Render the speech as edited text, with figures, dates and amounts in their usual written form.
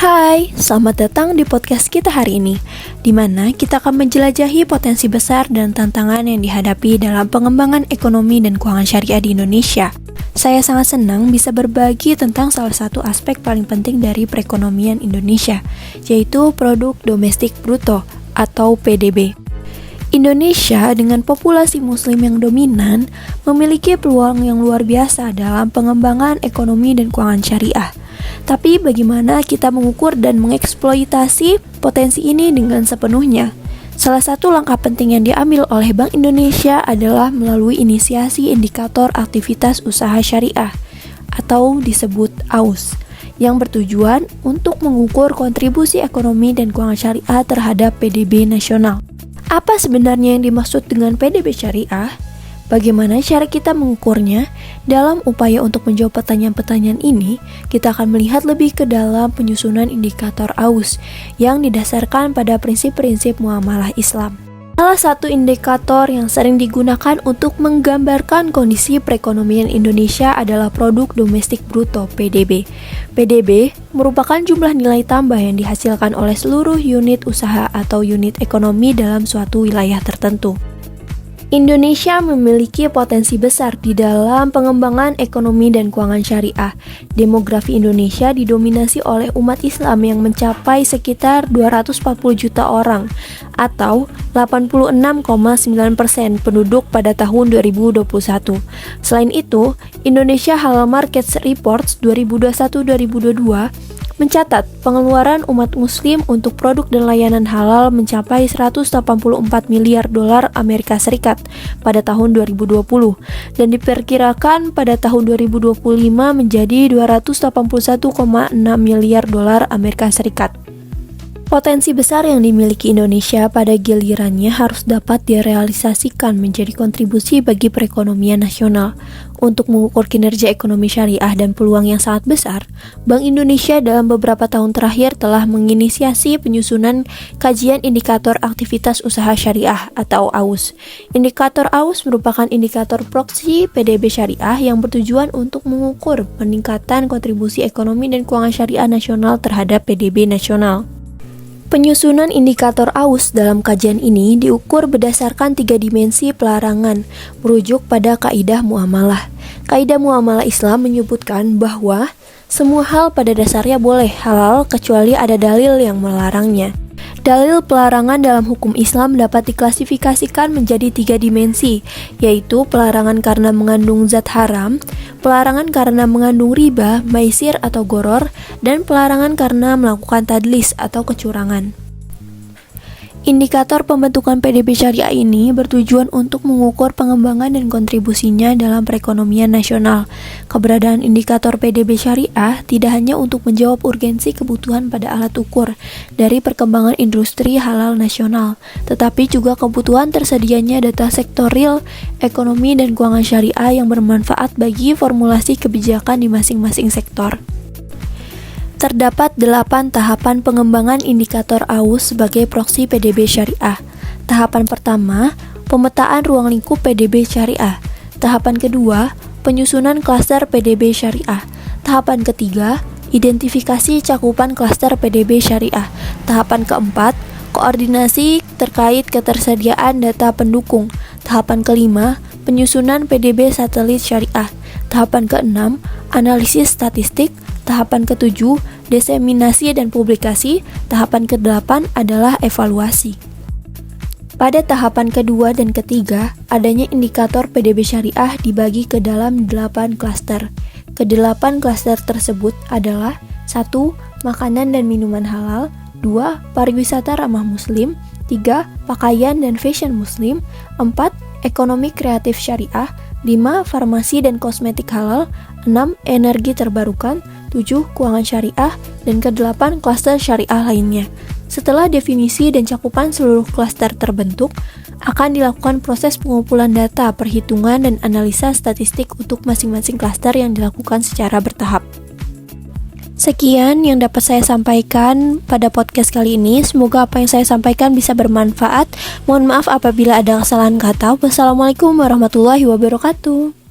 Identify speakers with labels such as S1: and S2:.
S1: Hai, selamat datang di podcast kita hari ini, di mana kita akan menjelajahi potensi besar dan tantangan yang dihadapi dalam pengembangan ekonomi dan keuangan syariah di Indonesia. Saya sangat senang bisa berbagi tentang salah satu aspek paling penting dari perekonomian Indonesia, yaitu Produk Domestik Bruto atau PDB. Indonesia dengan populasi muslim yang dominan memiliki peluang yang luar biasa dalam pengembangan ekonomi dan keuangan syariah. Tapi bagaimana kita mengukur dan mengeksploitasi potensi ini dengan sepenuhnya? Salah satu langkah penting yang diambil oleh Bank Indonesia adalah melalui inisiasi indikator aktivitas usaha syariah atau disebut AUS, yang bertujuan untuk mengukur kontribusi ekonomi dan keuangan syariah terhadap PDB nasional. Apa sebenarnya yang dimaksud dengan PDB syariah? Bagaimana cara kita mengukurnya? Dalam upaya untuk menjawab pertanyaan-pertanyaan ini, kita akan melihat lebih ke dalam penyusunan indikator AUS yang didasarkan pada prinsip-prinsip muamalah Islam. Salah satu indikator yang sering digunakan untuk menggambarkan kondisi perekonomian Indonesia adalah Produk Domestik Bruto (PDB). PDB merupakan jumlah nilai tambah yang dihasilkan oleh seluruh unit usaha atau unit ekonomi dalam suatu wilayah tertentu. Indonesia memiliki potensi besar di dalam pengembangan ekonomi dan keuangan syariah. Demografi Indonesia didominasi oleh umat Islam yang mencapai sekitar 240 juta orang atau 86,9% penduduk pada tahun 2021. Selain itu, Indonesia Halal Markets Reports 2021-2022 mencatat pengeluaran umat muslim untuk produk dan layanan halal mencapai 184 miliar dolar Amerika Serikat pada tahun 2020 dan diperkirakan pada tahun 2025 menjadi 281,6 miliar dolar Amerika Serikat. Potensi besar yang dimiliki Indonesia pada gilirannya harus dapat direalisasikan menjadi kontribusi bagi perekonomian nasional. Untuk mengukur kinerja ekonomi syariah dan peluang yang sangat besar, Bank Indonesia dalam beberapa tahun terakhir telah menginisiasi penyusunan kajian indikator aktivitas usaha syariah atau AUS. Indikator AUS merupakan indikator proksi PDB syariah yang bertujuan untuk mengukur peningkatan kontribusi ekonomi dan keuangan syariah nasional terhadap PDB nasional. Penyusunan indikator AUS dalam kajian ini diukur berdasarkan 3 dimensi pelarangan, merujuk pada kaidah muamalah. Kaidah muamalah Islam menyebutkan bahwa semua hal pada dasarnya boleh halal kecuali ada dalil yang melarangnya. Dalil pelarangan dalam hukum Islam dapat diklasifikasikan menjadi 3 dimensi, yaitu pelarangan karena mengandung zat haram, pelarangan karena mengandung riba, maisir atau goror, dan pelarangan karena melakukan tadlis atau kecurangan. Indikator pembentukan PDB syariah ini bertujuan untuk mengukur pengembangan dan kontribusinya dalam perekonomian nasional. Keberadaan indikator PDB syariah tidak hanya untuk menjawab urgensi kebutuhan pada alat ukur dari perkembangan industri halal nasional, tetapi juga kebutuhan tersedianya data sektor real, ekonomi dan keuangan syariah yang bermanfaat bagi formulasi kebijakan di masing-masing sektor. Terdapat 8 tahapan pengembangan indikator AUS sebagai proksi PDB syariah. Tahapan pertama, pemetaan ruang lingkup PDB syariah. Tahapan kedua, penyusunan klaster PDB syariah. Tahapan ketiga, identifikasi cakupan klaster PDB syariah. Tahapan keempat, koordinasi terkait ketersediaan data pendukung. Tahapan kelima, penyusunan PDB satelit syariah. Tahapan keenam, analisis statistik. Tahapan ketujuh, diseminasi dan publikasi. Tahapan ke-8 adalah evaluasi. Pada tahapan kedua dan ketiga, adanya indikator PDB syariah dibagi ke dalam 8 klaster. Ke-8 klaster tersebut adalah 1. Makanan dan minuman halal, 2. Pariwisata ramah muslim, 3. Pakaian dan fashion muslim, 4. Ekonomi kreatif syariah, 5. Farmasi dan kosmetik halal, 6. Energi terbarukan, 7. Keuangan syariah, dan ke-8 klaster syariah lainnya. Setelah definisi dan cakupan seluruh klaster terbentuk, akan dilakukan proses pengumpulan data, perhitungan, dan analisa statistik untuk masing-masing klaster yang dilakukan secara bertahap. Sekian yang dapat saya sampaikan pada podcast kali ini. Semoga apa yang saya sampaikan bisa bermanfaat. Mohon maaf apabila ada kesalahan kata. Wassalamualaikum warahmatullahi wabarakatuh.